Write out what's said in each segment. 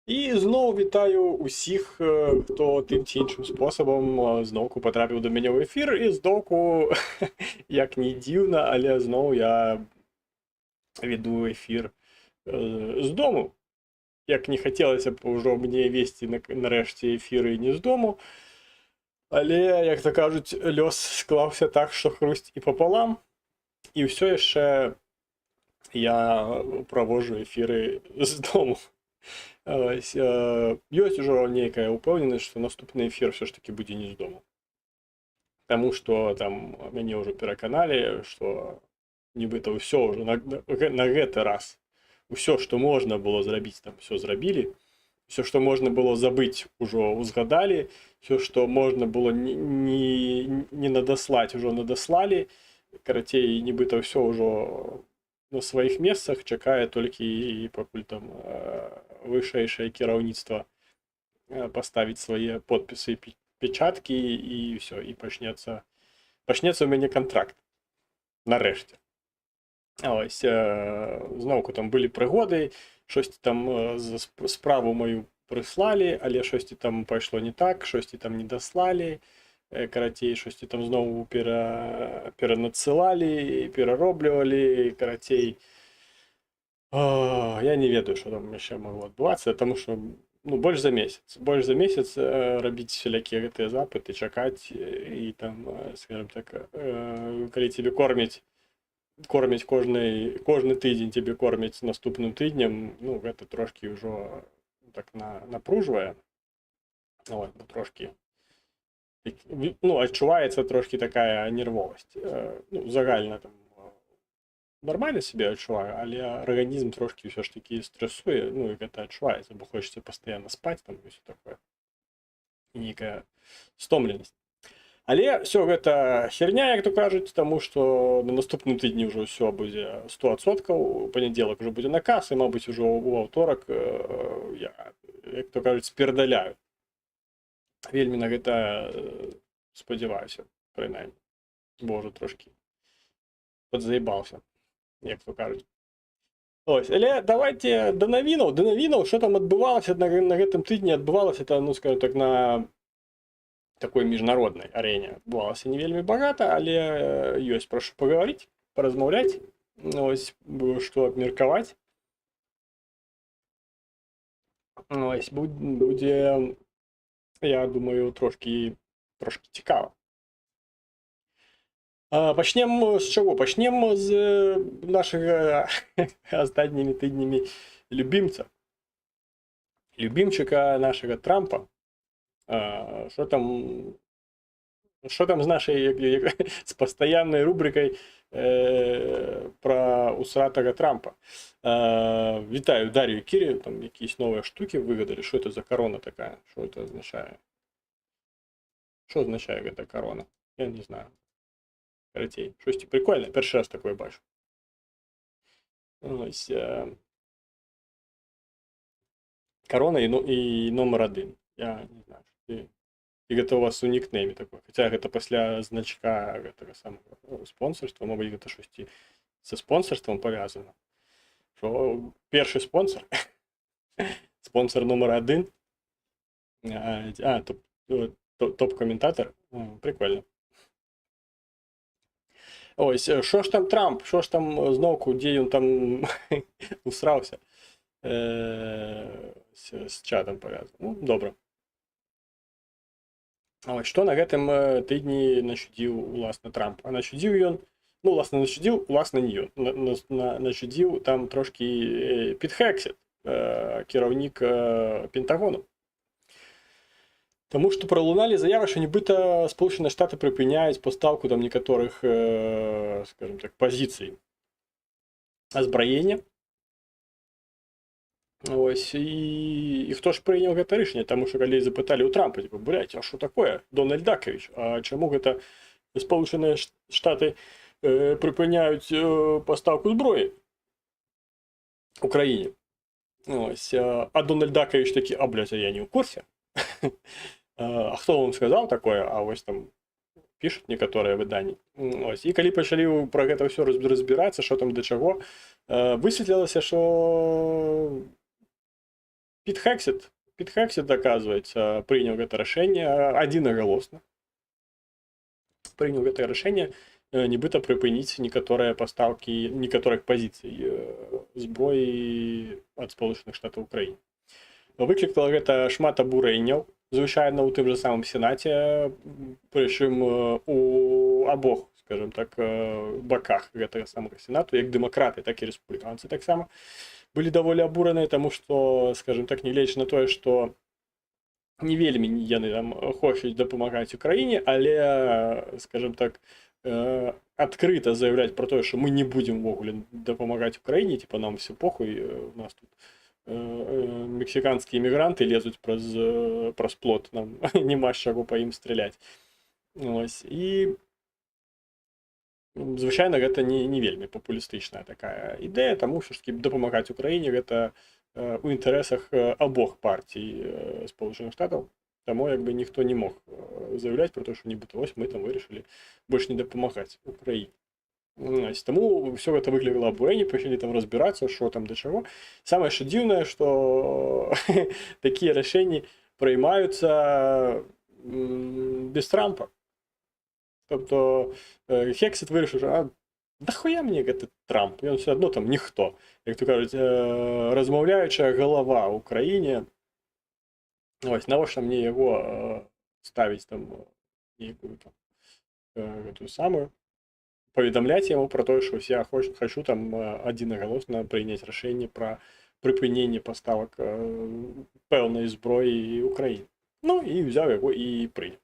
І знову вітаю усіх, хто тим чи іншим способом знову потрапив до мене в ефір. І знову, як не дивно, але знову я веду ефір з дому. Як не хотілося б вже мені вести нарешті ефіри не з дому. Але, як то кажуть, льос склався так, що хрусть і пополам. І все ще я проводжу ефіри з дому. Ёсць ужо нейкая ўпэўненасць, што наступны эфір все ж таки будзе не з дому. Таму што там мяне ўжо пераканалі, што нібыта ўсё ўжо на гэты раз усё, што можна было зрабіць, там все зрабілі, все, што можна было забыць, ужо узгадалі, все, што можна было не надаслаць, ужо надаслалі. Карацей, нібыта ўсё ўжо на сваіх месцах, чакае толькі пакуль там вышэйшае кіраўніцтва паставіць свае подпісы і печаткі, і все, і пачнецца у мяне контракт нарэшце. Ось зноўку там былі прыгоды, штосьці там справу мою прыслалі, але штосьці там пайшло не так, штосьці там не даслалі. Карацей, штосьці там зноwu перанадсылалі, перароблівалі, карацей. Я не ведаю, што там яшчэ магло адбывацца, таму што больш за месяц рабіць всялякія гэтыя запыты, чакаць, і там, скажем так, калі цябе кормяць кожны тыдзень, цябе кормяць наступным тыднем, гэта трошкі ўжо так напружвае. Трошкі адчуваецца трошкі такая нервовасць. Загальна там нормально себе адчуваю, але арганізм трошкі ўсё ж такі стрэсуе, і гэта адчуваецца, бо хочацца пастаянна спаць, там і ўсё такое. І нейкая стомленасць. Але ўсё гэта херня, як то кажуць, таму што на наступным тыдні ўжо ўсё будзе 100%, у панядзелак ужо будзе наказ, і, мабыць, ужо ў аўторак я, як то кажуць, спердаляю. Вельмі на гэта спадзяваюся, прынаймні, бо ўжо трошкі падзаебаўся, як то кажуць. Ось, але давайте да навінаў, што там адбывалася на гэтым тыдні, адбывалася, скажем так, на такой міжнароднай арэне адбывалася не вельмі багата, але ёсць пра што пагаварыць, паразмаўляць, ось, што абмеркаваць. Ось, будзе, я думаю, трошкі цікава. Пачнем з чаго? Пачнем з нашага астатнімі тыднямі любімчыка нашага Трампа. Што там з нашай з пастаяннай рубрикай пра усратага Трампа. Вітаю Дар'ю і Кірі, там якісь новыя штукі выгадалі. Што это за корона такая? Што это азначае? Што азначае гэта корона? Я не знаю. Карацей, штосьці прикольнае, першы раз такое бачу. Ось, корона і номер 1. Я не знаю, і гэта у вас у нікнейме такое. Хаця гэта пасля значка гэтага самага спонсорства, мабыць, гэта штосьці са спонсорствам павязана. Што першы спонсор, спонсор номер 1, топ-каментатор, прикольно. Ось, що ж там Трамп, що ж там зноўку, дзе ён там усраўся з чатам павязана. Добра. Ось, што на гэтым тыдні начудзіў, уласна, Трамп? А начудзіў ён, уласна, не ён. Начудзіў там трошкі Піт Хексет, кіраўнік Пентагону. Таму што пралуналі заявы, што нібыта Сполучаныя Штаты прыпыняюць пастаўку там некаторых, скажем так, пазіцый азбраення. Ось, і хто ж прыняў гэта рашэнне? Таму што калі запыталі ў Трампа, блядь, а што такое, Дональд Дакович, а чаму гэта Сполучаныя Штаты прыпыняюць пастаўку зброі ў краіне? Ось, а Дональд Дакович такі, блядь, а я не ў курсе. А хто вам сказаў такое? А вось там пішуць некаторыя выданні. Ось, і калі пачалі пра гэта ўсё разбірацца, што там да чаго, высветлілася, што Піт Хексет, оказывается, прыняў гэта рашэнне адзінагалосна. Прыняў гэта рашэнне нібыта прыпыніць некаторыя пастаўкі некаторых пазіцый зброі ад Спалучаных Штатаў Украіне. Выклікала гэта шмат абурэнняў, звычайна ў тым жа самым сенаце, прычым у абох, скажем так, баках гэтага самага сенату, як дэмакраты, так і рэспубліканцы таксама былі даволі абураныя, таму што, скажем так, нягледзячы на тое, што не вельмі яны там хочуць дапамагаць Украіне, але, скажем так, адкрыта заяўляць пра тое, што мы не будзем увогуле дапамагаць Украіне, типа нам все похуй, у нас тут мексіканскія імігранты лезуць праз плот, нам няма з чаго па ім страляць. Ось. І звычайна гэта не вельмі папулістычная такая ідэя, таму що ж дапамагаць Украіне гэта у інтарэсах абох партій Сполучаных Штатаў, таму як бы ніхто не мог заяўляць пра то, што нібыта вось мы там вырашылі больш не дапамагаць Украіне. Таму ўсё гэта выклікала абурэнне, пачалі там разбірацца, што там да чаго. Самае што дзіўнае, што такія рашэнні прыймаюцца без Трампа. Тобто Хексет вирішив, що нахуя мені гэты Трамп, ён все одно там ніхто. Як то кажуть, розмовляюча голова в Україні, ось, навіщо мені його ставить там якую там эту самую, повідомляти йому про те, що я хочу там одноголосно прийняти рішення про припинення поставок певної зброї Україні. Ну, і взяв його і прийняв.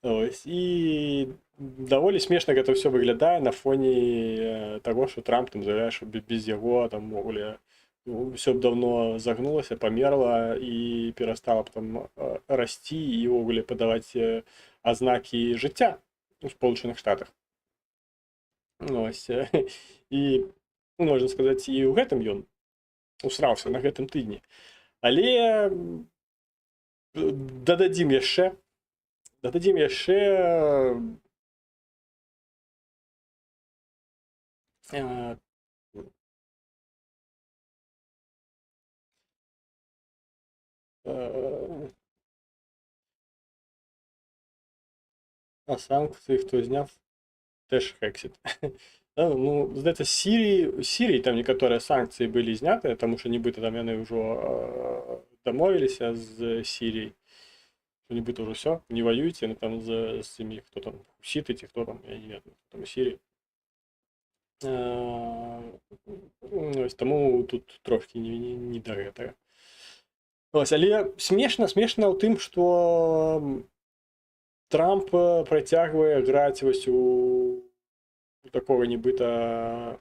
Ось, і доволі смішно гэта все виглядає на фоні того, що Трамп там заявляє, що без його там все б давно загнулося, померло і перестало б там расти і вогуле подавати ознаки життя у Сполучених Штатах. Ось, і, можна сказати, і ў гэтым ён усраўся на гэтым тыдні. Але дададзім яшчэ а санкції хто зняв? Теж Хексет. Ну, здається, з Сірії там некоторые санкції були зняті, тому що нібито там вони вже домовилися з Сірією. Нібито вже все, не воюйте, ну там з цими, хто там, хусіти, ті, хто там, я не знаю, там в Сірії. Ось, тому тут трошки не до гэтага. Ось, але смешна ў тым, што Трамп працягвае граць вось у такого нібыта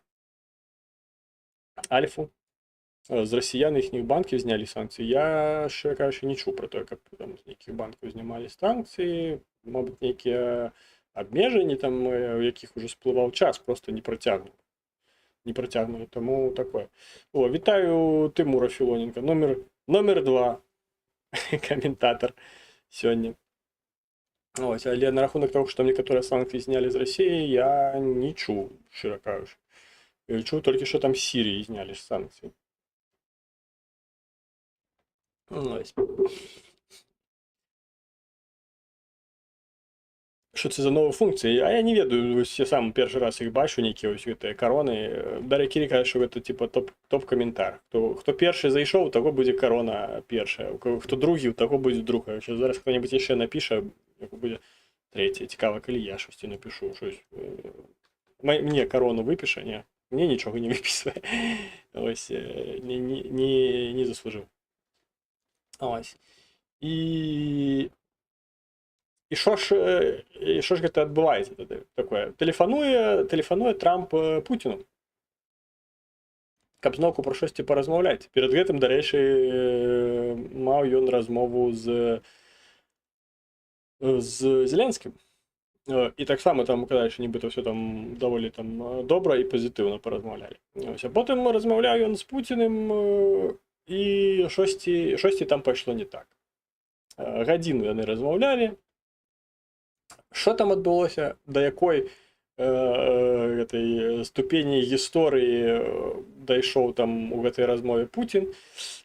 альфу. З расіян іхніх банків зняли санкції. Я ще, кажучи, не чув про те, як там з яких банків знімали санкції. Мабуть, які обмежені, там, у яких уже спливав час, просто не протягнули. Тому таке. О, вітаю Тимура Філоненка. Номер 2 коментатор сьогодні. Ось, але на рахунок того, що там некоторі санкції зняли з Росії, я не чув, щиро кажучи. Чув тільки, що там з Сирії зняли санкції. Ось. Що це за нові функції? А я не ведаю, ось я сам перший раз їх бачу, які ось ці корони. Дар'я Кірі каже, що це типу топ-коментар. Хто перший зайшов, у того буде корона перша. Хто другий, у того буде друга. Якщо зараз хто-небудь ще напише, буде третя. Цікаво, коли я щось напишу. Щось. Мені корону випише, ні. Мені нічого не виписує. Ось, не заслужив. Ось. І що ж гэта адбываецца такое? Тэлефануе Трамп Путіну, каб зноўку пра штосьці паразмаўляць. Перад гэтым, дарэчы, маў ён размову з Зеленскім. І таксама там, казаць, нібыта ўсё там даволі там добра і пазітыўна паразмаўлялі. А потым размаўляў ён з Пуціним, і штосьці там пайшло не так. Гадзіну яны размаўлялі. Що там адбылося, да якой гэтай ступені гісторыі дайшоў там у гэтай размове Путін,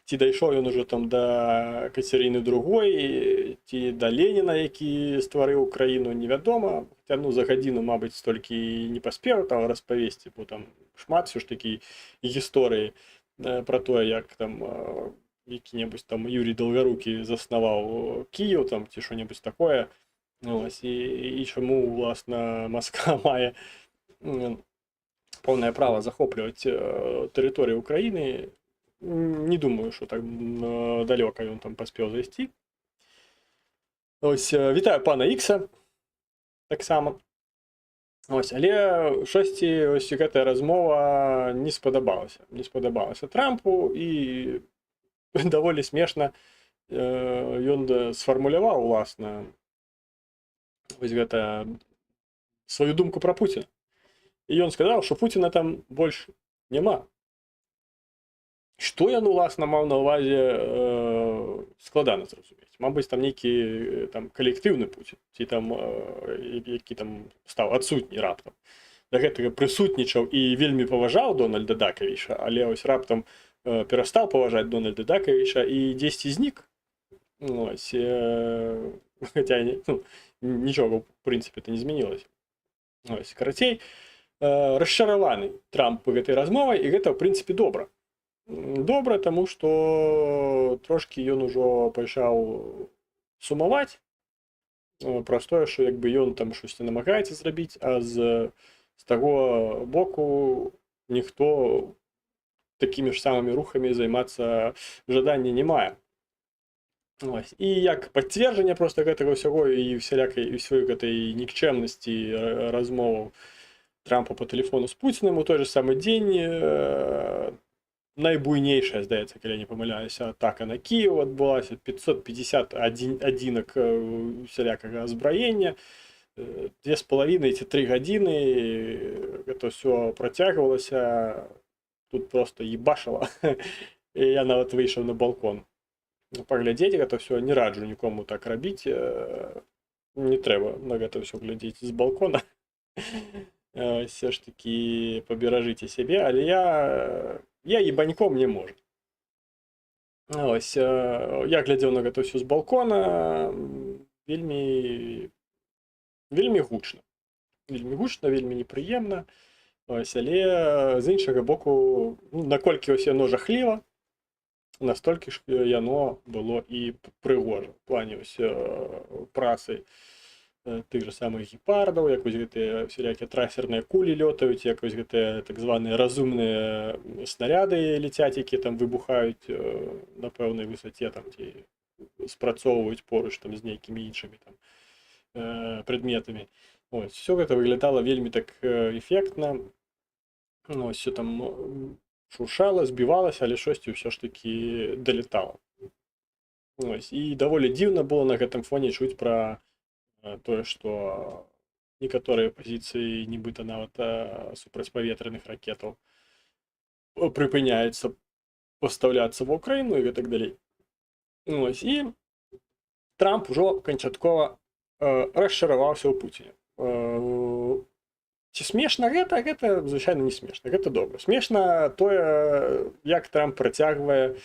ці дайшоў ён ужо там да Кацярыны другой, ці да Леніна, які стварыў краіну, невядома. Хаця, ну, за гадзіну, мабыць, столькі не паспеў там распавесці, бо там шмат все ж такі гісторыі пра тое, як там які-небудзь там Юрій Долгарукі заснаваў Кіеў там ці што-небудзь такое. Ось, і чаму, уласна, Масква мае поўнае права захопліваць тэрыторыю Украіны. Не думаю, што так далёка ён там паспеў зайсці. Ось, вітаю пана Ікса таксама. Ось, але штосьці ось гэтая размова не спадабалася. Не спадабалася Трампу, і даволі смешна ён сфармуляваў, уласна, вось гэта сваю думку пра Пуціна. І ён сказаў, што Пуціна там больш няма. Што ён, уласна, маў на ўвазе, складана зразумець. Мабыць, там нейкі там калектыўны Пуцін, ці там які там стаў адсутні раптам. Да гэтага прысутнічаў і вельмі паважаў Дональда Дакавіча, але ось раптам перастаў паважаць Дональда Дакавіча і дзесьці знік. Ось, хаця нічога, в прынцыпе, не змянілася. Ось, карацей, расчараваны Трамп гэтай размовай, і гэта, в прынцыпе, добра. Добра, таму што трошкі ён ужо пачаў сумаваць праз тое, што як бы ён там штосьці намагаецца зрабіць, а з таго боку ніхто такімі ж самымі рухамі займацца жадання не мае. Ось. І як пацверджанне проста гэтага ўсяго і всялякай ўсёй гэтай нікчэмнасці размоваў Трампа па тэлефону з Пуцінам у той же самы дзень найбуйнейшая, здаецца, калі я не памыляюся, атака на Кіеў адбылася, 550 адзінак всялякага азбраення, 2,5 ці 3 гадзіны гэта ўсё працягвалася, тут проста ебашала, і я нават выйшаў на балкон паглядзець гэта ўсё, не раджу нікому так рабіць, не трэба на гэта ўсё глядзець з балкона. Все ж такі паберажыце сябе, але я ебаньком не можу. Ось, я глядзеў на гэта ўсё з балкона, вельмі гучна. Вельмі гучна, вельмі непрыемна. Ось, але з іншага боку, наколькі ось яно жахліва, настолькі ж яно было і прыгожа. В плане ось працы тых же самых гепардаў, як вось гэтыя всялякія трасерныя кулі лётаюць, як вось гэтыя так званыя разумныя снаряды ляцяць, якія там выбухаюць на пэўнай высоце, там, ці спрацоўваюць поруч там з нейкімі іншымі там прадметамі. Ось, все гэта выглядала вельмі так эфектна. Ось, все там шуршала, збівалася, але штосьці ўсё ж такі далетала. Ось, і даволі дзіўна было на гэтым фоне чуць пра тое, што некаторыя пазіцыі, нібыта нават супрацьпаветраных ракетаў прыпыняюцца пастаўляцца ва ўкраіну і гэтак далей. Ось, і Трамп ужо канчаткова расчараваўся ў Пуціне. Ці смешна гэта? Гэта, звычайна, не смешна. Гэта добра. Смешна тое, як Трамп працягвае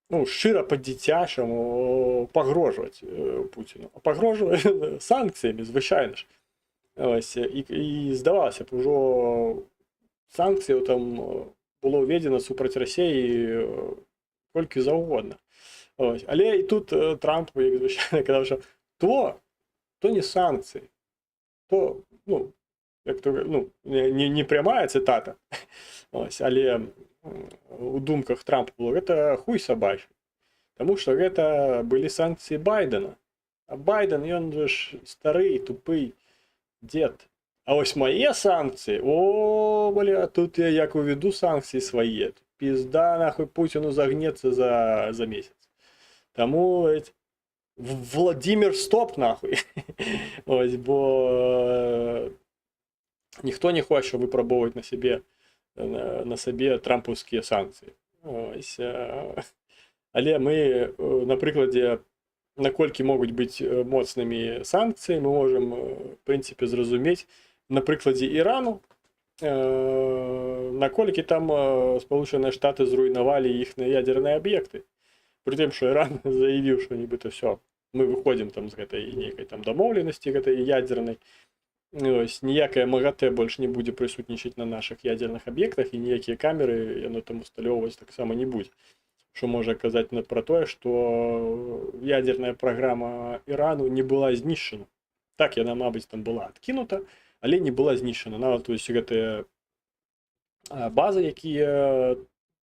шчыра па-дзіцячаму пагрожваць Пуціну. Пагрожвае санкцыямі, звычайна ж. Ось, і здавалася б, ужо санкцыяў там было ўведзена супраць Расіі колькі заўгодна. Ось. Але і тут Трамп, як звычайна, казаў, што то не санкцыі, то, як то, не прямая цытата, ось, але у думках Трампа было, гэта хуй сабачы, таму што гэта былі санкцыі Байдена, а Байден, ён ж стары, тупы дзед, а ось мае санкцыі, тут я як уведу санкцыі свае, пізда, нахуй, Пуціну загнецца за месяц, таму, Владимир, стоп, нахуй, ось, бо ніхто не хоча выпрабоўваць на сабе трампаўскія санкцыі. Ось. Але мы, на прыкладзе, наколькі могуць быць моцнымі санкцыі, мы можам, в прынцыпе, зразумець, на прыкладзе Ірану, наколькі там Сполученыя Штаты зруйнавалі іхныя ядерныя аб'екты. Пры тым, што Іран заявіў, што нібыта все, мы выходзім там з гэтай нейкай там дамоўленасці гэтай ядернай. Ось, ніякая МАГАТЭ больш не будзе прысутнічаць на нашых ядерных аб'ектах і ніякія камеры яно там усталёўваць таксама не будзе. Што можа казаць пра тое, што ядерная праграма Ірану не была знішчана. Так, яна, мабыць, там была адкінута, але не была знішчана. Нават вось гэтыя базы, якія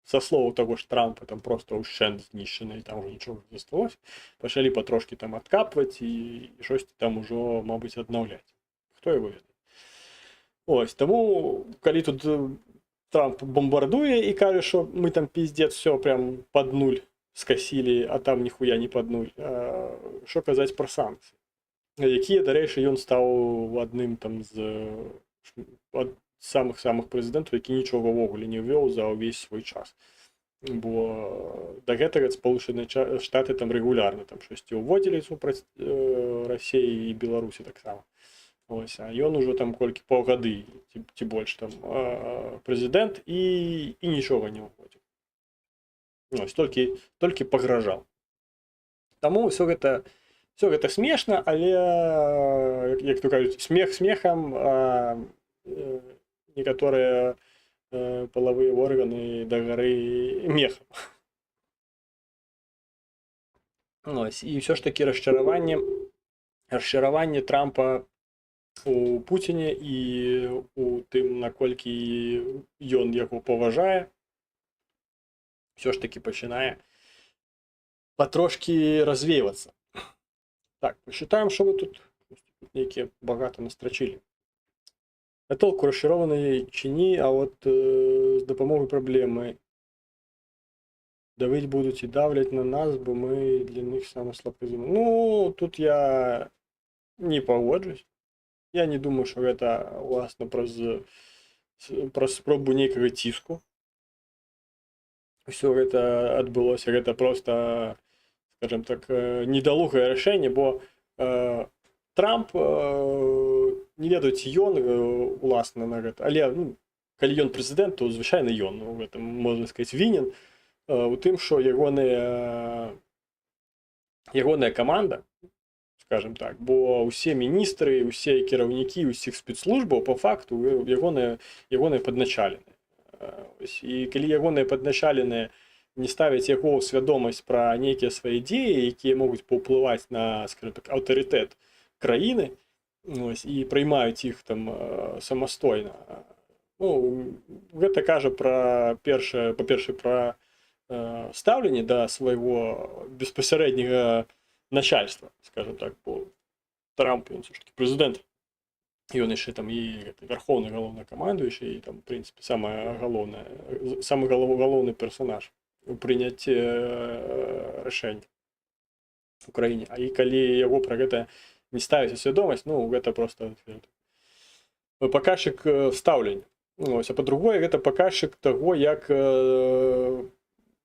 са словаў таго ж Трампа там просто ўшчэнт знішчаны, і там уже нічога не засталося, пачалі патрошкі там адкапваць і штосьці там ужо, мабыць, аднаўляць. Хто яго ведае? Ось, таму, калі тут Трамп бомбардуе і кажа, што мы там пиздец все прям пад нуль скасілі, а там ніхуя не пад нуль. Што казаць пра санкцыі? Якія, дарэчы, ён стаў адным там з самых прэзідэнтаў, які нічога ўвогуле не ввёў за ўвесь свой час. Бо да гэтага Сполучаныя Штаты там рэгулярна там штосьці ўводзілі супраць Расіі і Беларусі таксама. Ось, а ён ужо там колькі паўгады ці больш там прэзідэнт і нічога не ўводзіў. Ось, толькі пагражаў. Таму ўсё гэта смешна, але, як то кажуць, смех смехам, некаторыя палавыя органы да гары мехам. Ось, і ўсё ж такі расчараванне Трампа у Пуціне і у тым, наколькі ён яго паважае, ўсё ж такі пачынае патрошкі развейвацца. Так, посчитаем, что вы тут некие богато настрочили. А толку расшированной чини, а вот с допомогой проблемы давить будуть і давлять на нас, бо ми для них саме слабкоземні. Ну, тут я не погоджусь. Я не думаю, що гэта, власне, праз спробу нейкага ціску. Все гэта адбылося, гэта просто, скажем так, недалугае рашэнне, бо Трамп, не ведаю, ці ён, уласна, на гэта, але, ну, калі ён прэзідэнт, то звычайна ён, ну, гэта, можна сказаць, вінен у тым, што ягоная каманда, скажем так, бо ўсе міністры, усе кіраўнікі ўсіх спецслужбаў по факту ягоныя падначаленыя. І калі ягоныя падначаленыя не ставяць яго ў свядомасць пра нейкія свае дзеі, якія могуць паўплываць на, скажем так, аўтарытэт краіны, і прыймаюць іх там самастойна. Ну, гэта кажа пра па-першае, пра стаўленне да свайго беспасярэдняга начальства, скажем так, бо Трамп, ён все ж таки прэзідэнт, і ён яшчэ там і верхоўны галоўнакамандуючы, і там, в прынцыпе, самы галоўны персонаж у прыняцці рашэння в Украіне. А і калі яго пра гэта не ставіць свядомасць, ну, гэта просто паказчык стаўлення. А па-другое, гэта паказчык таго, як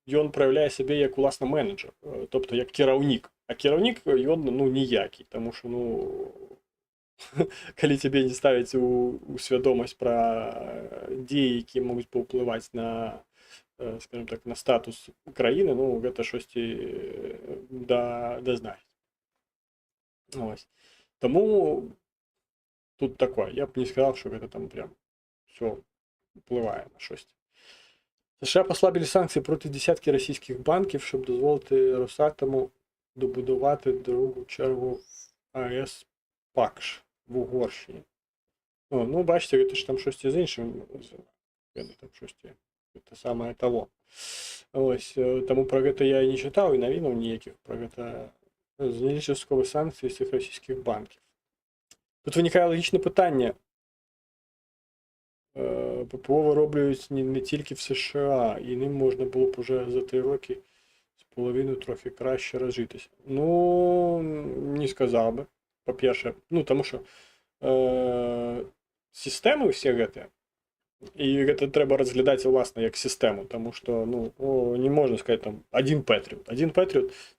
ён праяўляе сябе як, уласна, менеджер, тобто як кіраўнік. А кіраўнік ён, ну, ніякі, таму што, ну, калі цябе не ставяць у свядомасць пра дзеі, якія могуць паўплываць на, скажем так, на статус краіны, ну, гэта штосьці дазначыць. Таму тут такое, я б не сказаў, што гэта там прям все уплывае на штосьці. США послабили санкції проти десятки російських банків, щоб дозволити Росатому добудувати другу чергу АЕС ПАКШ в Угорщині. Ну, бачите, це ж там щось з іншим. Там щось, це саме того. Ось, тому про це я і не читав, і новинів ніяких про це. Зняли часткові санкції з цих російських банків. Тут виникає логічне питання. ППО вироблюють не тільки в США, і ним можна було б уже за 3 роки з половиною трохи краще розжитися. Ну, не сказав би, по-перше. Ну, тому що системи всі гэты, і гэта треба розглядати, власне, як систему, тому що, ну, не можна сказати, там, один Петріот,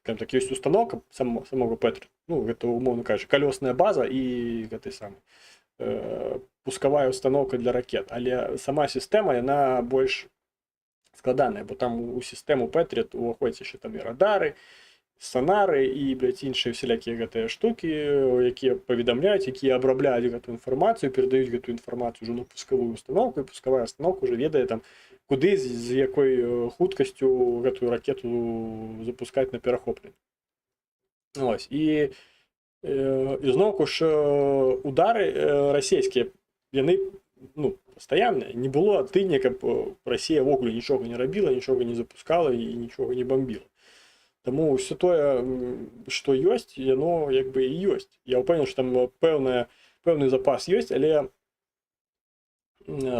скажімо так, є установка самого Петріот, ну, это, умовно кажучи, колесная база і гэты самый пускавая установка для ракет, але сама сістэма яна больш складаная, бо там у сістэму Patriot уваходзяць яшчэ там і радары, сонары і іншыя всялякія гэтыя штукі, якія паведамляюць, якія абрабляюць гэтую інфармацыю, перадаюць гэтую інфармацыю ўжо на пускавую установку, і пускавая установка уже ведае там, куды з якой хуткасцю гэтую ракету запускаць на перахопленне. Ось. І зноўку ж удары расійскія, яны пастаянныя. Не было тыдня, каб Расія ўвогуле нічога не рабіла, нічога не запускала і нічога не бомбіла. Таму ўсё тое, што ёсць, яно як бы і ёсць. Я ўпэўнены, што там пэўны запас ёсць, але,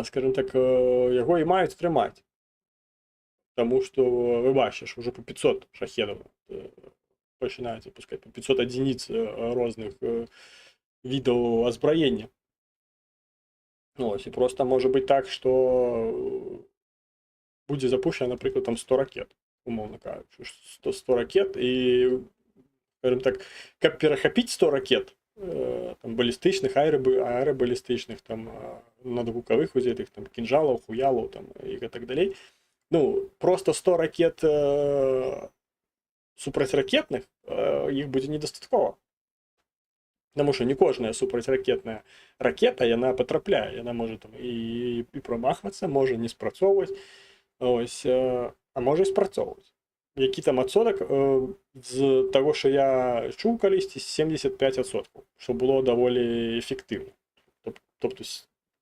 скажем так, яго і маюць трымаць. Таму што вы бачыш, ужо па 500 шахедаў пачынаюць запускаць, па 500 адзініц розных відаў азбраення. Ось, і проста можа быць так, што будзе запущена, напрыклад, там 100 ракет. Умовно кажучи, 100 ракет, і, скажімо так, каб перахапіць 100 ракет, там, балістычных, аэрабалістычных, там, надгукавых узятых, там, кінжалаў, хуялаў, там, і так далей, просто 100 ракет супрацьракетных, іх будзе недастаткова. Таму што не кожная супрацьракетная ракета, яна патрапляе, яна можа там і прамахвацца, можа не спрацоўваць, ось, а можа і спрацоўваць. Які там адсотак з таго, што я чуў калісьці, 75%, што было даволі эфектыўна. Тобто,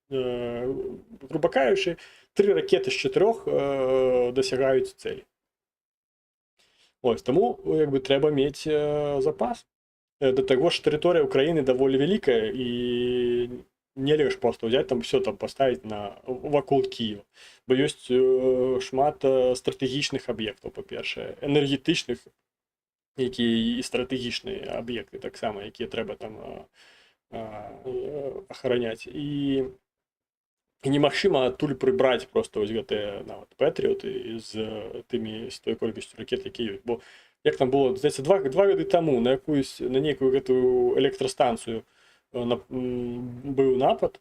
груба кажучы, 3 ракеты з 4 дасягаюць цэлі. Ось, таму, як бы, трэба мець запас. Да таго ж тэрыторыя ўкраіны даволі вялікая, і нельга ж проста ўзяць там все там паставіць вакол Кіева. Бо ёсць шмат стратэгічных аб'ектаў, па-першае, энергетычных, якія і стратэгічныя аб'екты таксама, якія трэба там ахараняць. І немагчыма адтуль прыбраць проста вось гэтыя нават Пэтріоты з той колькасцю ракет, якія ёсць. Бо як там было, здаецца, 2 гады таму на нейкую гэтую электрастанцыю быў напад,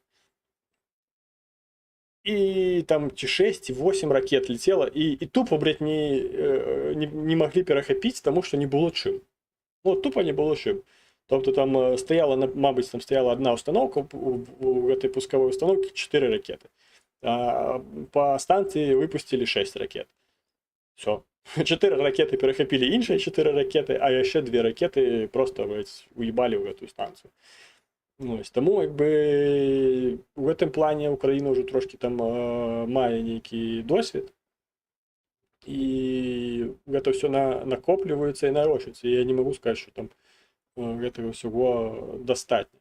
і там ці 6, ці 8 ракет летела, і тупо, блядь, не маглі перахапіць, таму што не было чым. Тупо не было чым. Тобто там стаяла, мабыць, там стаяла одна установка, у гэтай пускавой установкі 4 ракеты. А па станцыі выпусцілі 6 ракет. Все. 4 ракеты перахапілі іншыя 4 ракеты, а яшчэ 2 ракеты просто уебалі ў гэтую станцыю. Таму, як бы, у гэтым плане Украіна ўжо трошкі там мае нейкі досвед, і гэта ўсё накопліваецца і нарощваецца. Я не магу сказаць, што там гэтага ўсяго дастатня.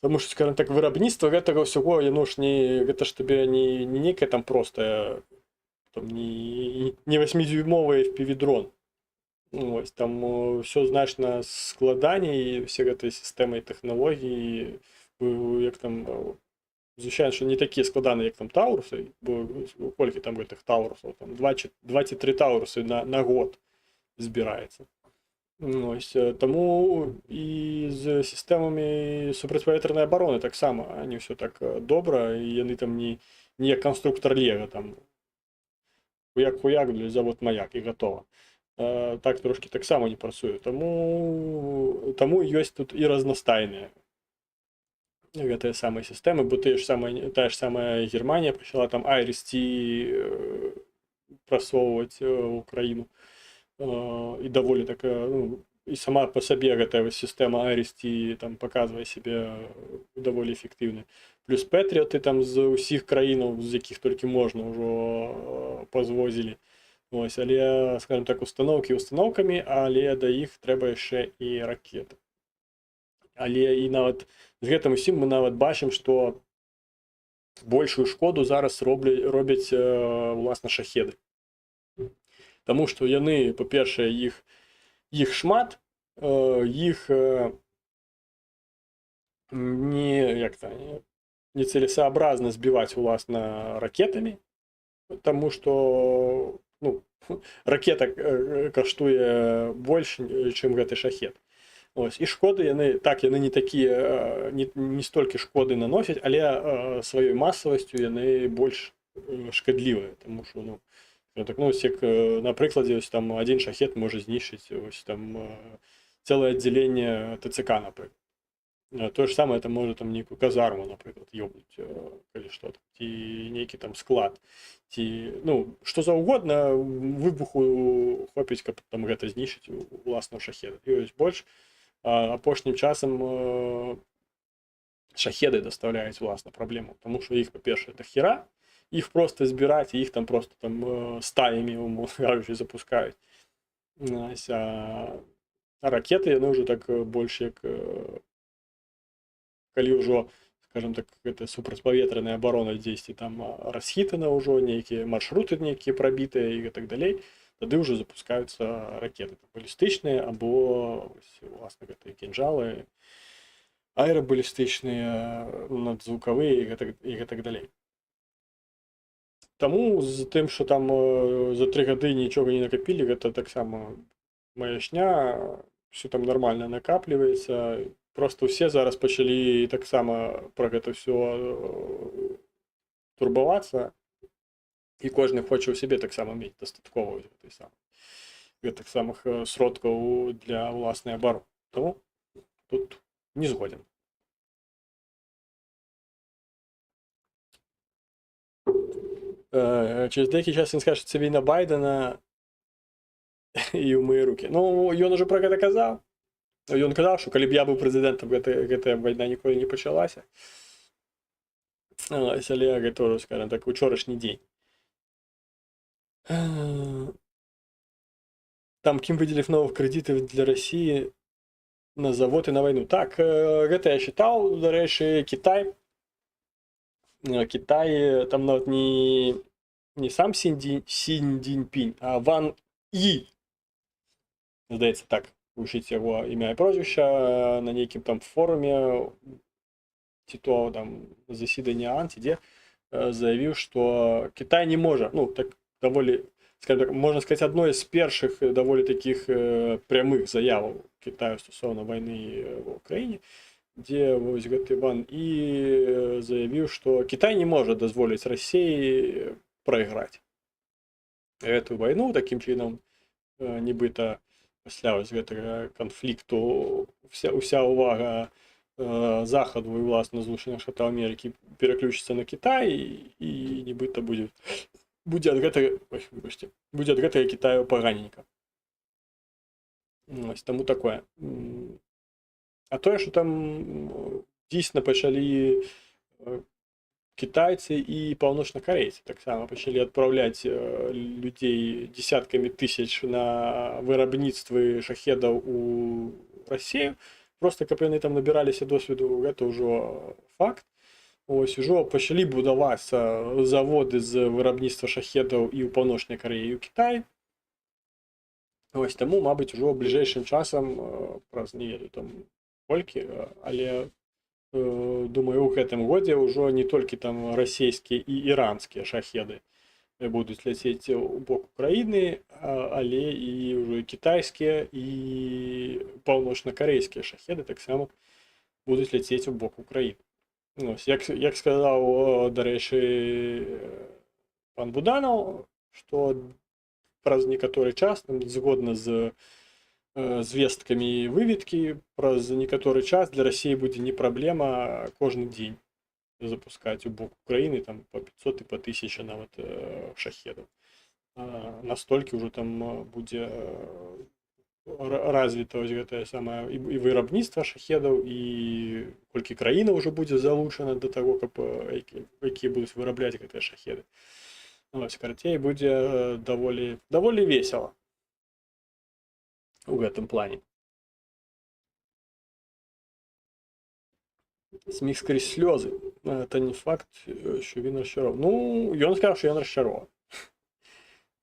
Таму што, скажем так, вырабніцтва гэтага ўсяго, яно ж гэта ж табе не нейкая там простая, там не 8-дюймовый FPV-дрон. Там все значна складаней, все гэтыя сістэмы і тэхналогіі, як там, звычайна, што не такія складаныя, як там Таурусы, бо колькі там гэтых Таурусаў, там 2-3 Таурусы на год збіраецца. Таму і з сістэмамі супрацьпаветранай абароны таксама, не ўсё так добра, і яны там не як канструктар Лего, там, хуяк-хуяк, завод маяк, і гатова. Так трошки таксама не працуе. Таму ёсць тут і разнастайныя гэтыя самыя сістэмы, бо тая ж самая Германія пачала там IRIS-T прасоўваць у Украіну. І даволі такая, і сама па сабе гэтая сістэма IRIS-T там паказвае сябе даволі эфектыўна. Плюс Пэтріоты там з усіх краінаў, з якіх толькі можна ўжо пазвозілі. Але, скажем так, установкі установкамі, але да іх трэба яшчэ і ракеты. Але і нават з гэтым усім мы нават бачым, што большую шкоду зараз робяць уласна шахеды. Таму што яны, па-першае, іх шмат, іх нецелесаабразна збіваць уласна ракетамі, таму што ракета каштуе больш, чым гэты шахет. Ось. І шкоди, яны не такія, не столькі шкоды наносяць, але сваёй масавасцю яны больш шкадлівыя, тому що, так, ось як на прыкладзе, ось там один шахет можа знішчыць ось там цэлае аддзяленне ТЦК, напрыклад. То же самое это может там нейкую казарму, напрыклад, ёбнуць, калі што, ці нейкі там склад, ці, што заўгодна, выбуху хопіць, каб там гэта знішчыць уласного шахеда. І ось больш апошнім часам шахеды даставляюць уласна праблему, тому што іх, па-першае, да хера, іх просто збіраць, і іх там просто там стаямі, умоўна кажучы, запускаюць. А ракеты, яны ўжо так больш як калі ўжо, скажем так, гэта супрацьпаветраная абарона дзесьці там расхітана ўжо, нейкія маршруты нейкія прабітыя і так далей, тады ўжо запускаюцца ракеты балістычныя або уласна гэтыя кінжалы, аэрабалістычныя, надзвукавыя і гэтак далей. Таму з тым, што там за 3 гады нічога не накапілі, гэта таксама маячня, все там нормально накапліваецца. Просто ўсе зараз пачалі таксама пра гэта ўсё турбавацца, і кожны хоча ў сябе таксама мець дастаткова гэтых самых сродкаў для ўласнай абароны. Таму тут не згоден. Через деякий час він скаже, що це війна Байдена і ў мае рукі. Ён ужо пра гэта казаў. Ён казаў, што калі б я быў прэзідэнтам, гэтая вайна ніколі не пачалася. Але гэта ўжо, скажем так, учорашні дзень. Там Кім выделив новых кредитов для России на завод и на войну. Так, гэта я читал, дарэчы, Китай, там нават не сам Син Цзиньпинь, а Ван И. Здаецца, так, вучыць яго імя і прозвішча на нейкім там форуме, ці то там засіданні АН, ці дзе, заявіў, што Китай не можа, так даволі, скажем так, можна сказаць, адной з першых даволі такіх прямых заяваў Китаю стосовно вайны в Украіне, дзе вось гэты Ван І заявіў, што Китай не можа дазволіць Расіі прайграць гэтую вайну. Такім чынам, нібыта пасля вось гэтага канфлікту уся ўвага Захаду і ўласна Злучаных Штатаў Амерыкі пераключыцца на Кітай, і нібыта будзе ад гэтага Кітаю паганенька. Ось, таму такое. А тое, што там дзейсна пачалі кітайцы і паўночнакарэйцы таксама пачалі адпраўляць людзей дзесяткамі тысяч на вырабніцтвы шахедаў у Расію, просто каб яны там набіраліся досведу, гэта ўжо факт. Ось, ужо пачалі будавацца заводы з вырабніцтва шахедаў і ў Паўночнай Карэі, і ў Кітаі. Ось, таму, мабыць, ужо бліжэйшым часам, праз не ведаю там колькі, але думаю, у гэтым годзе ўжо не толькі там расійскія і іранскія шахеды будуць ляцець у бок Украіны, але і ўжо кітайскія і паўночнакарэйскія шахеды таксама будуць ляцець у бок Украіны. Ось, як сказаў, дарэчы, пан Буданаў, што праз некаторы час, згодна з звесткамі выведкі, праз некаторы час для Расіі будзе не праблема кожны дзень запускаць у бок Украіны там по 500 і по 1000 нават шахедаў. Настолькі ўжо там будзе развіта вось гэтае самае і вырабніцтва шахедаў, і колькі краіна ўжо будзе залучана да таго, каб якія будуць вырабляць гэтыя шахеды. Ось, карацей, будзе даволі весела у гэтым плане. Сміх скрізь сльози. Це не факт, що він розчарований. Ён сказав, що він розчарований.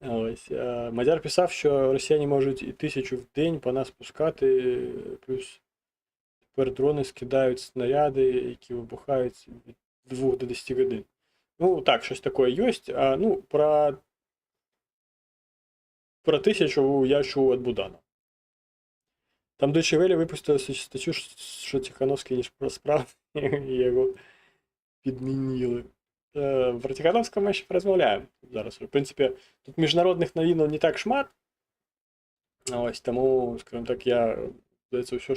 Ось. Мадяр писав, що росіяни можуть і 1000 в день по нас пускати, плюс тепер дрони скидають снаряди, які вибухають від 2 до 10 годин. Так, щось таке є. Про 1000 я чув від Будана. Там Deutsche Welle випустили статтю, що Тихановський ніж справді, і його підмінили. Про Тихановського ми ще порозмовляємо зараз. В принципі, тут міжнародних новин не так шмат. Ось, тому, скажімо так, я, здається, все,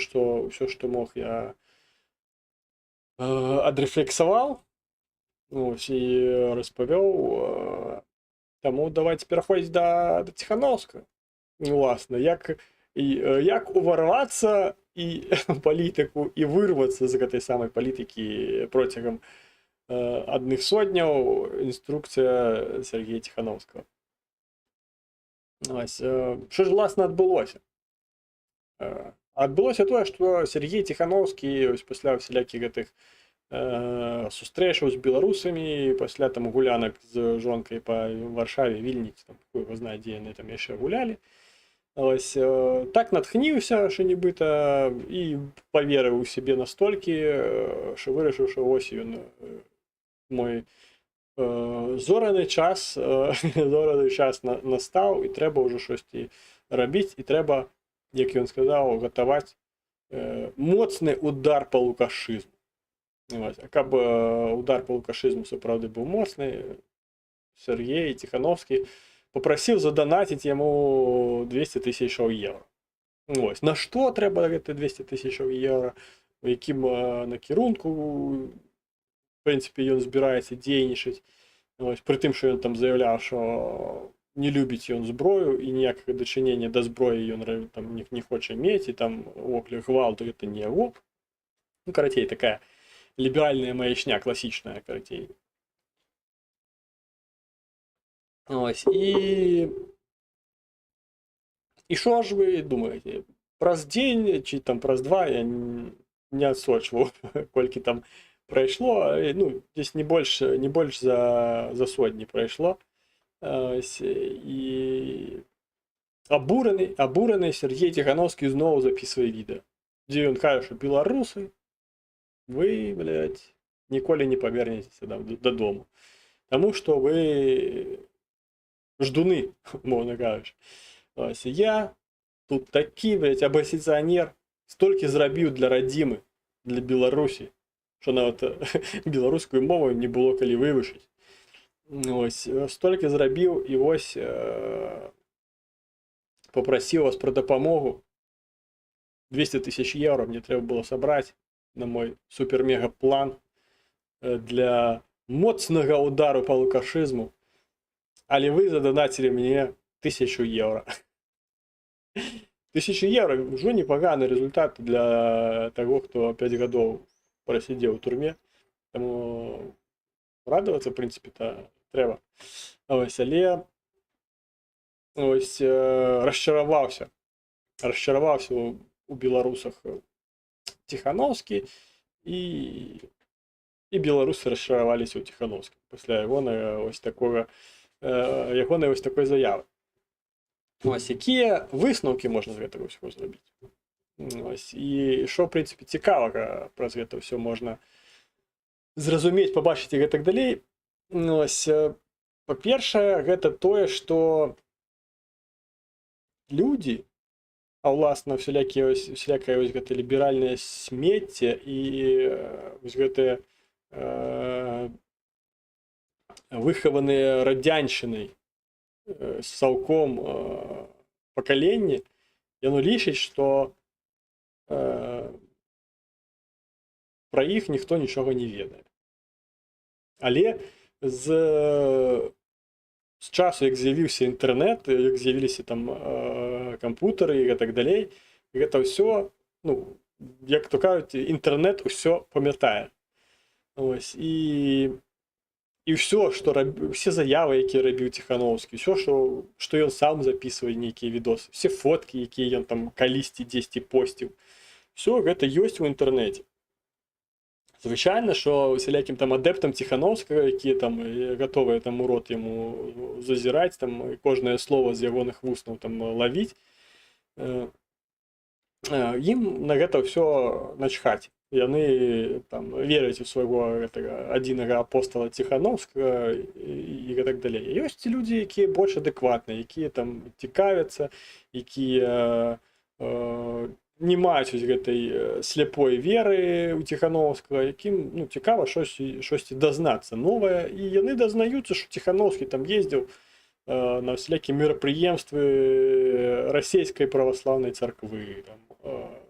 що мог, я адрефлексував. Ось, і розповів. Тому давайте переходити до Тихановського. Власне, як уварватися і політику, і вирватися з цієї самої політики протягом одних сотнів. Інструкція Сергія Тихановського. Ось, що ж, власне, відбулося? Відбулося те, що Сергій Тихановський ось після всіляких тих зустрічей з білорусами, після там гулянок з жонкою по Варшаві, Вільні, там, хуй його знає, де вони там ще гуляли. Ось, так натхнився, що нібито, і повірив у себе настільки, що вирішив, що ось він мой зораний час настав, і треба вже щось робити, і треба, як він сказав, готувати моцний удар по лукашизму. Ось, а як удар по лукашизму, справді, був моцний, Сергій Тихановський попросив задонатити йому 200 тисяч євро. Ось, на що треба 200 тисяч євро, в яким накерунку, в принципі, він збирається діянішити. Ось, при тим, що він там заявляв, що не любить він зброю, і ніякого дочинення до зброї він там не хоче мати, і там гвалт це не його. Ну, короче, така либеральная маячня, классичная, короче. Ось, і що ж ви думаєте? Праз день, чи там праз два, я не отсочував, скільки там пройшло, ну, десь не більше за сотні пройшло. Ось, і обурений Сергій Тихановський знову записує відео, де він каже, що білоруси, ви, блядь, ніколи не повернетеся додому. Тому що ви ждуни, мовно кажучи. Ось, я тут такий, блядь, опозиціонер, стільки зробив для родими, для Білорусі, що навіть білоруською мовою не було коли вивчити. Ось, стільки зробив, і ось попросив вас про допомогу. 200 тисяч євро мені треба було зібрати на мой супер-мега-план для моцного удару по лукашизму. Але ви задонатили мені 1000 євро. 1000 євро вже непоганий результат для того, хто 5 років просидів у тюрмі. Тому радуватися, в принципі, треба. Ось, але ось розчарувався у білорусах Тихановський, і білоруси розчарувалися у Тихановському після його ось такої заяви. Ось, які висновки можна з цього всього зробити? Ось, і що, в принципі, цікаво про це все можна зрозуміти, побачити і так далі. Ось, по-перше, це те, що люди, а власне всяке ось ліберальне сміття і ось це виховане радянщиною цілком покоління, воно лічить, що про їх ніхто нічого не ведає. Але з часу, як з'явився інтернет, як з'явилися там комп'ютери і так далі, це все, ну, як то кажуть, інтернет усе пам'ятає. Ось, і все, всі заяви, які робив Тихановський, все, що він сам записує ніякі відоси, всі фотки, які він там колись десь постив, все це є в інтернеті. Звичайно, що всіляким там адептам Тихановського, які там готові там у рот йому зазирати, там кожне слово з його вуст там ловити, їм на це все начхати. І вони там вірять у свого одного апостола Тихановського і так далі. І ось ці люди, які більш адекватні, які там цікавляться, які не маюць гэтай сляпой веры у Ціхановскага, якім ну, цікава штосьці дазнацца новае, і яны дазнаюцца, што Ціхановскі там ездзіў на всякие мерапрыемствы расійскай праваслаўнай царквы,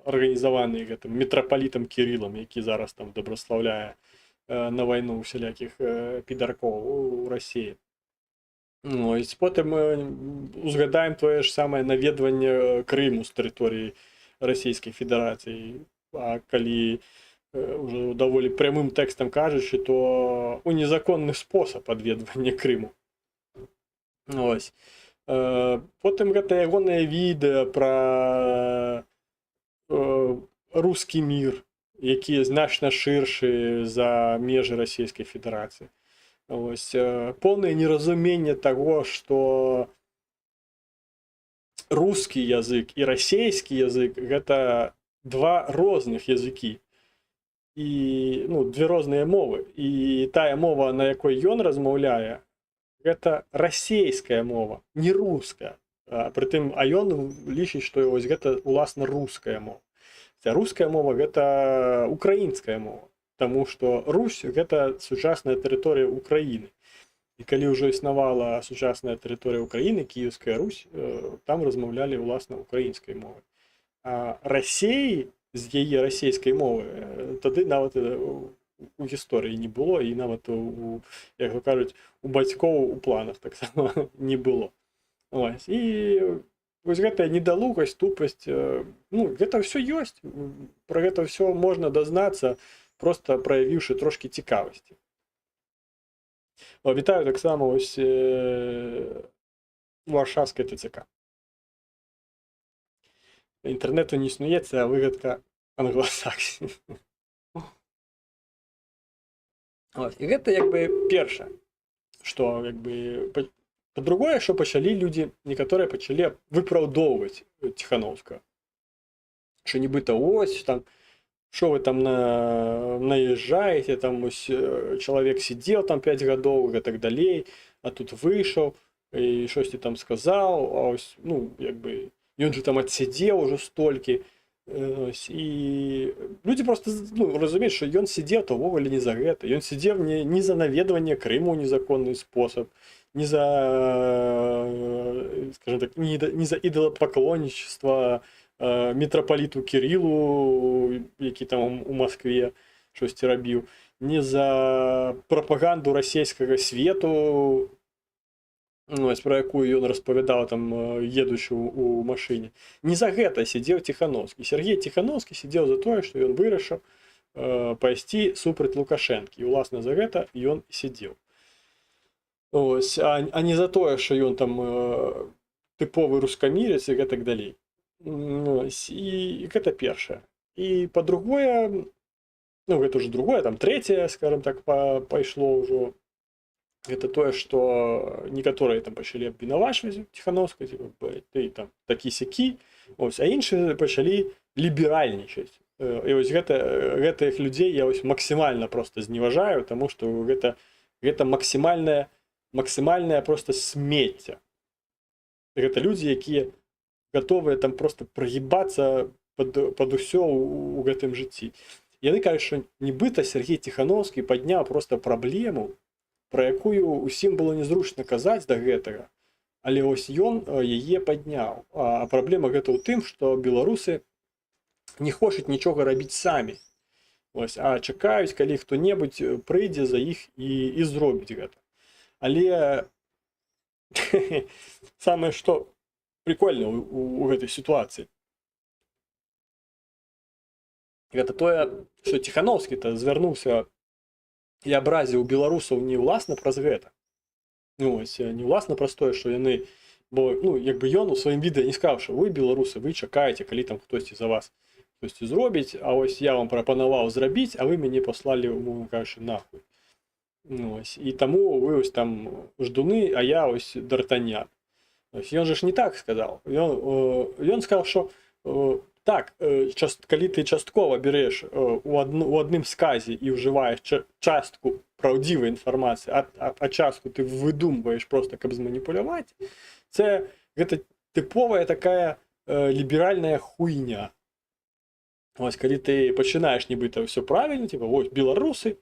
арганізаваныя гэтым мітрапалітам Кірылам, які зараз там добраслаўляе на вайну всялякіх підаркоў у Расіі. Ну, і потым мы узгадаем тое ж самае наведванне Крыму з тэрыторыі Расійскай Федэрацыі. А калі ўжо даволі прямым тэкстам кажучы, то у незаконны спосаб адведвання Крыму. Ось. Потым гэта ягонае відэа пра рускі мір, які значна шыршы за межы Расійскай Федэрацыі. Ось. Поўнае неразуменне таго, што рускі язык і расійскі язык гэта два розных языкі. І ну, две розныя мовы. І тая мова, на якой ён размаўляе, гэта расійская мова, не руская. Прытым, ён лічыць, што вось гэта уласна руская мова. Руская мова гэта украінская мова. Таму што Русь гэта сучасная тэрыторыя Украіны. І калі ўжо існавала сучасная тэрыторыя Украіны, Кіеўская Русь, там размаўлялі ўласна украінскай мовай. А Расіі з яе расійскай мовы тады нават у гісторыі не было, і нават як кажуць, у бацькоў у планах таксама не было. Ось. І вось гэтая недалугасць, тупасць, ну, гэта ўсё ёсць. Пра гэта ўсё можна дазнацца, просто праявіўшы трошкі цікавасці. Вітаю таксама ось варшавскай ТЦК. Інтэрнэту не існуецца, а выгадка англасаксі. І гэта як бы першае, што як бы па-другое, што пачалі людзі, некаторыя пачалі выпраўдоўваць Ціхановскага. Што нібыта ось там, что вы там наезжаете, там человек сидел там 5 гадоў и так далей, а тут вышел и что-то там сказал, а ось, ну, як бы, ён же там отсидел уже столькі, и люди просто, ну, разумеюць, что ён сидел то вовремя не за гэта, ён сидел не за наведванне Крыму незаконный способ, не за, скажем так, не за идолопоклонничество митрополиту Кириллу, які там у Москве щось рабіў, не за прапаганду расійскага свету, ну, про якую ён распавядаў там, едучы у машыне. Не за гэта сидзеў Ціхановскі. Сергей Ціхановскі сидзеў за тое, што ён вырашыў пайсці супраць Лукашэнкі. І уласна за гэта ён сидзеў. Ось, а не за тое, што ён там тыповы рускамірец і гэтак далей. І гэта першае. І па-другое, ну гэта ўжо другое, там трэцяе, скажем так, пайшло ўжо, гэта тое, што некаторыя там пачалі абвінавачваць Ціхановскага, ты там такі-сякі, ось, а іншыя пачалі ліберальнічаць. І вось гэтых людзей я вось максімальна просто зневажаю, таму што гэта максімальнае просто смецце. Гэта людзі, якія готовыя там просто прогибацца пад усё у гэтым жыцці. Яны кажуць, што нібыта Сергей Ціхановскі падняў просто праблему, пра якую усім было незручна казаць да гэтага, але ось ён яе падняў. А праблема гэта ў тым, што беларусы не хочуць нічога рабіць самі, ось, а чакаюць, калі хто-небудзь прыйдзе за іх і зробіць гэта. Але самае што прикольно у гэтай сітуацыі. Гэта тое, што Ціхановскі-то звярнуўся і абразіў беларусаў не ўласна праз гэта. Ну, ось, не ўласна праз тое, што яны, бо, ну, як бы ён у сваім відэа не сказаў, што вы, беларусы, вы чакаеце, калі там хтосьці за вас хтосьці зробіць, а ось я вам прапанаваў зрабіць, а вы мяне паслалі, умоўна кажучы, нахуй. Ну, ось, і таму вы ось там ждуны, а я ось д'Артаньян. Ён же ж не так сказал. Ён сказал, что так, калі ты часткова береш у адным сказе і ўжываеш частку праўдзівай інфармацыі, а частку ты выдумваеш просто, каб зманіпуляваць, гэта тыповая такая ліберальная хуйня. Ось, калі ты пачынаеш нібыта ўсё правільна, типа, ось, беларусы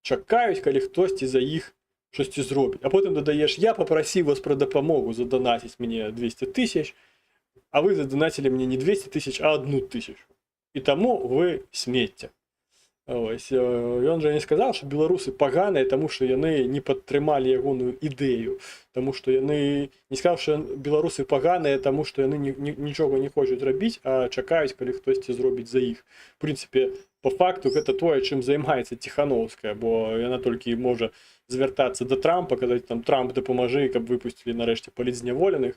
чакаюць, калі хтосьці за іх щось зробіць. А потым дадаеш, я попросив вас про дапамогу задонатить мне 200 тысяч, а вы задонатили мне не 200 тысяч, а 1 тысячу. І таму вы смецце. Ось, ён жа не сказаў, што беларусы паганыя, таму што яны не падтрымалі ягоную ідэю, таму што яны не сказаў, што беларусы паганыя, таму што яны нічога не хочуць рабіць, а чакаюць, калі хтосьці зробіць за іх. В прынцыпе, по факту гэта тое, чым займаецца Ціхановская, бо яна толькі можа звяртацца да Трампа, казаць там Трамп дапамажы, каб выпусцілі нарэшце палітзняволеных.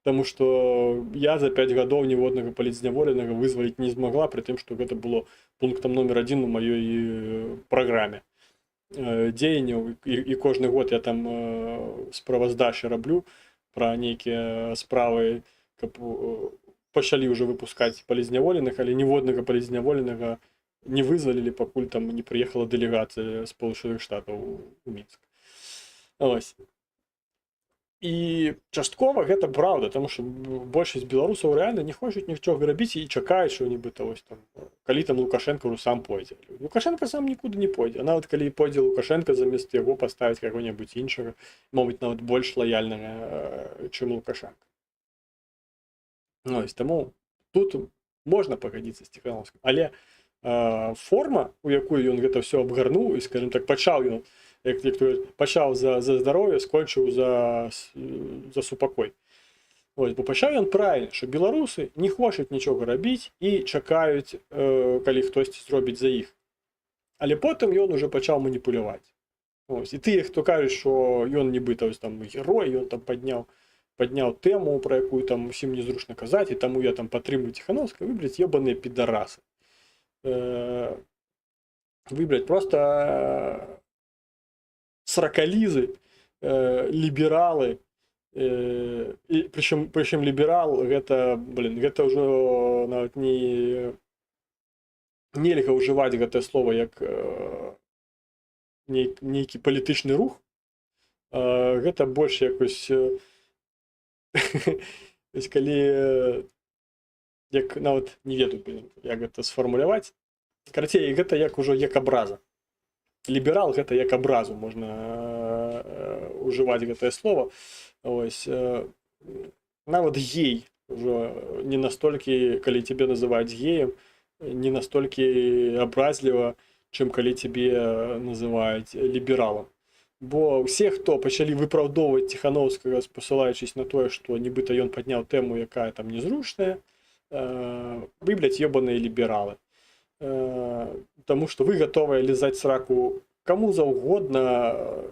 Таму што я за 5 гадоў ніводнага палітзняволенага вызваліць не змагла, пры тым, што гэта было пунктам номер 1 у маёй праграме дзеянняў. І кожны год я там справаздачы раблю пра нейкія справы, каб пачалі ўжо выпускаць палітзняволеных, але ніводнага палітзняволенага не вызвалілі, пакуль там не прыехала дэлегацыя Сполучаных Штатаў у Мінск. Ось. І часткова гэта праўда, таму што большасць беларусаў рэальна не хочуць нічога рабіць і чакаюць, што нібыта ось там, калі там Лукашенко ўжо сам пойдзе. Лукашенко сам нікуды не пойдзе, а нават калі пойдзе Лукашенко, замест яго паставіць каго-небудзь іншага, мабыць, нават больш лаяльнага, чым Лукашенко. Ось, таму тут можна пагадзіцца з Ціхановскім, але форма, у якую ён гэта ўсё абгарнуў, і, скажем так, пачаў ён, як пачаў за здароўе, скончыў за супакой. Ось, бо пачаў ён правільна, што беларусы не хочуць нічога рабіць і чакаюць, калі хтосьці зробіць за іх. Але потым ён уже пачаў маніпуляваць. Ось, і тыя, хто кажуць, што ён нібыта ось там герой, ён там падняў тэму, пра якую там усім незручна казаць, і таму я там падтрымлю Ціхановскага, выбраць ебаныя підарасы. Выбраць просто сракалізы, лібералы, і прычым ліберал гэта, гэта ўжо нават нельга ўжываць гэтае слово як нейкі палітычны рух, гэта больш якось калі як нават не ведаю, як гэта сфармуляваць. Карацей, гэта як ужо як абраза. Ліберал гэта як абразу можна ўжываць гэтае слово. Ось, нават гей ўжо не настолькі, калі цябе называюць геем, не настолькі абразліва, чым калі цябе называюць лібералам. Бо ўсе, хто пачалі выпраўдоўваць Ціхановскага, спасылаючыся на тое, што нібыта ён падняў тэму, якая там незручная, выбляць ебаныя лібералы. Таму што вы гатовыя лізаць сраку каму заўгодна,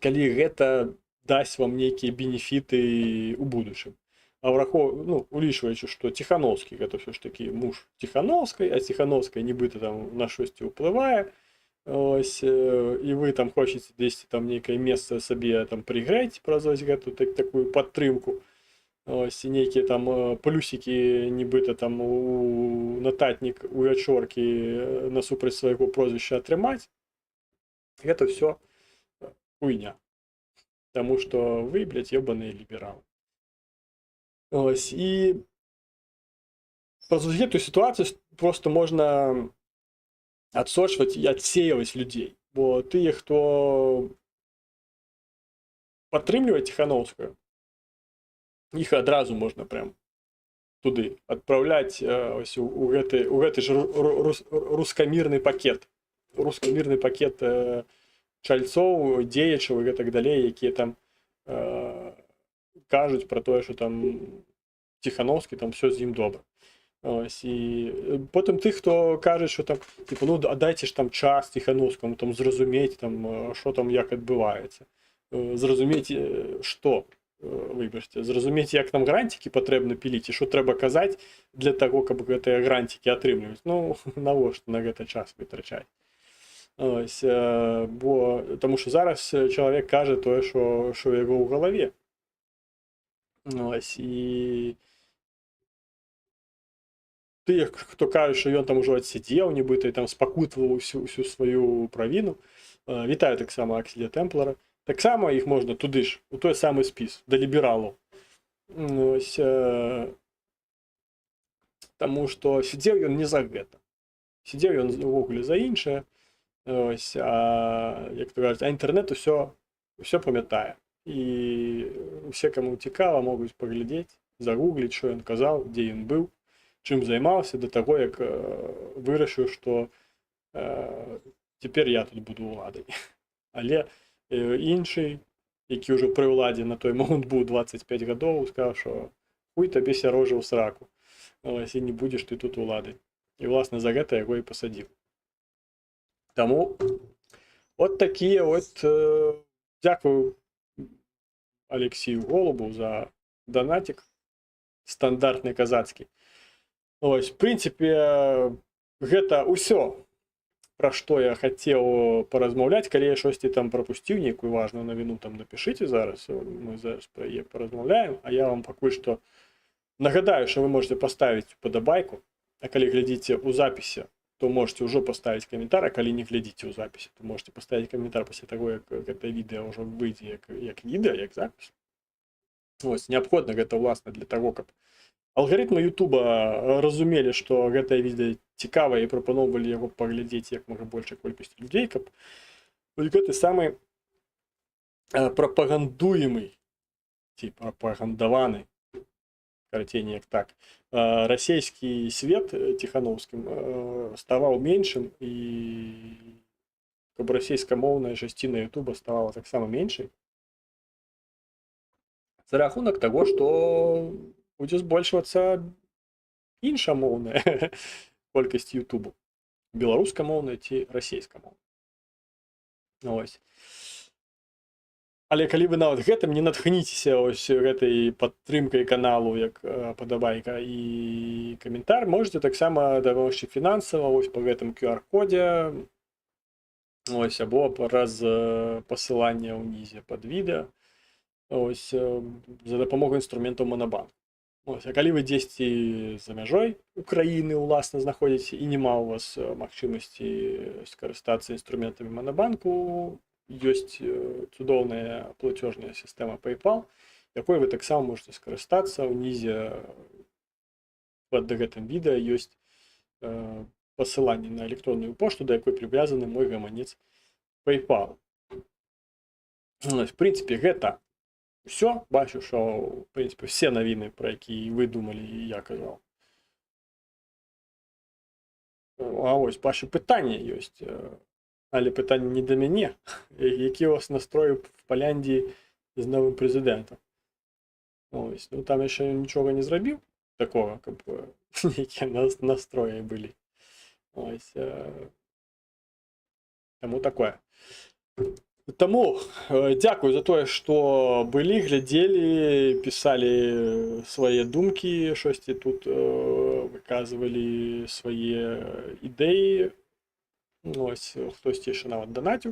калі гэта дасць вам нейкія бенефіты ў будучым. А улічваючы, што Ціхановскі гэта ўсё ж такі муж Ціхановскай, а Ціхановская нібыта там на штосьці ўплывае, ось, і вы там хочаце дзесьці там нейкае месца сабе там прыгрэць праз ось гэту такую падтрымку. Ось, нейкія там плюсікі нібыта там у нататнік у вячоркі насупраць свайго прозвішча атрымаць, гэта ўсё хуйня. Таму што вы, ебаныя лібералы. Ось, і праз гэтую сітуацыю просто можна адсочваць і адсеяваць людзей. Бо тыя, хто падтрымлівае Ціхановскую, іх адразу можна прям туды адпраўляць у гэты ж рускамірны пакет. Рускамірны пакет чальцоў, дзеячаў і гэтак далей, якія там кажуць пра тое, што там Ціхановскі, там все з ім добра. Ось, і потым тых, хто кажа, що там, типу, дайце ж там час Ціхановскому, там зразумець, там, що там як адбываецца. Зразумець, што. Выбачце, зразумець, як нам грантікі патрэбна піліць і што трэба казаць для таго, каб гэтыя грантікі атрымліваць. Навошта на гэта час вытрачаць? Ось, бо, таму што зараз чалавек кажа тое, што ў яго ў галаве. Ось, і тыя, хто кажа, што ён там ужо адсядзеў, нібыта, і там спакутваў усю сваю правіну. Вітаю таксама Акселя Тэмплара. Таксама іх можна туды ж, у той самы спіс, да лібералаў. Ось, Таму што сядзеў ён не за гэта. Сядзеў ён увогуле за іншае. Ось, як то кажуць, а інтэрнэт ўсё памятае. І усе, каму цікава, могуць паглядзець, загугліць, што ён казаў, дзе ён быў, чым займаўся да таго, як вырашыў, што цяпер я тут буду ўладай. Але іншы, які ўжо пры ўладзе на той момант быў 25 гадоў, сказаў, што хуй табе сярожа ў сраку. Ось, і не будзеш ты тут уладай. І, власна, за гэта яго і пасадзіў. Таму от такія от дзякую Алексею Голубу за донатик стандартны казацкі. Ось, в прынцыпе, гэта ўсё, пра што я хацеў паразмаўляць. Калі я штосьці там прапусціў, нейкую важную навіну, там напішыце зараз, мы зараз пра яе паразмаўляем, а я вам пакуль што нагадаю, што вы можете паставіць упадабайку, а калі глядзіце ў запісе, то можете ўжо паставіць каментар, а калі не глядзіце ў запісе, то можете паставіць каментар пасля таго, як гэта відэа ўжо выйдзе як відэа, як запіс. Ось, неабходна гэта, уласна, для таго, каб алгарытмы Ютуба разумелі, што гэтае відэа цікавае і прапаноўвалі яго паглядзець як можа большай колькасці людзей, каб гэты самы прапагандуемы ці прапагандаваны, карацей, неяк так, расійскі свет ціханаўскім ставаў меншым, і каб расійскамоўная часціна Ютуба ставала таксама меншай, за рахунак таго, што будзе збольшвацца іншамоўная колькасць Ютубу, беларускамоўная ці расійскамоўная. Ось. Але калі вы нават гэтым не натхніцеся ось гэтай падтрымкай каналу, як падабайка і каментар, можете таксама дапамагчы фінансава ось па гэтым QR-кодзе, ось, або праз пасыланне ўнізе пад відэа, ось, за дапамогай інструментаў Монобанк. Ось, а калі вы дзесьці за мяжой Украіны, уласна, знаходзіце і няма ў вас магчымасці скарыстацца інструментамі Монобанку, ёсць цудоўная плацежная сістэма PayPal, якой вы таксама можете скарыстацца. Унізе пад гэтым відэа ёсць пасыланне на электронную пошту, да якой прывязаны мой гаманец PayPal. В прынцыпе, гэта ўсё. Бачу, што в прынцыпе все навіны, пра якія вы думалі, і я казаў. А вось, бачу, пытанне ёсць. Але пытанне не да мяне. Які у вас настрой в Паляндзіі з новым прэзідэнтам? Ось, ну там яшчэ нічога не зрабіў такога, каб нейкія настроі былі. Ось, таму такое. Таму дзякую за тое, што былі, глядзелі, пісалі свае думкі, штосьці тут выказвалі свае ідэі. Ось, хтосьці яшчэ нават данаціў.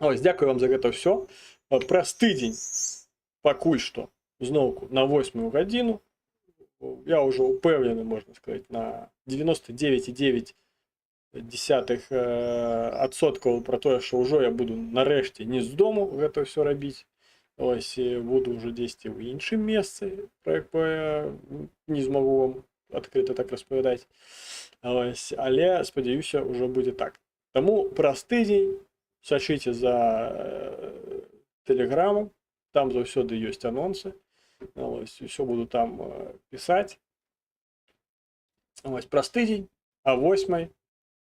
Ось, дзякую вам за гэта ўсё. Праз тыдзень пакуль што зноўку на 8 гадзіну. Я ўжо упэўнены, можна сказаць, на 99,9% пра тое, што ўжо я буду нарэшце не з дому гэта ўсё рабіць. Ось, буду ўжо дзесьці ў іншым месцы, пра якое не змагу вам адкрыта так распавядаць. Ось, але, спадзяюся, ўжо будзе так. Таму праз тыдзень сачыце за тэлеграмам, там заўсёды ёсць анонсы. Ось, усё буду там пісаць. Ось, праз тыдзень, а 8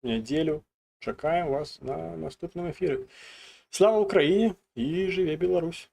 нядзелю чакаем вас на наступным эфіры. Слава Украіне і жыве Беларусь!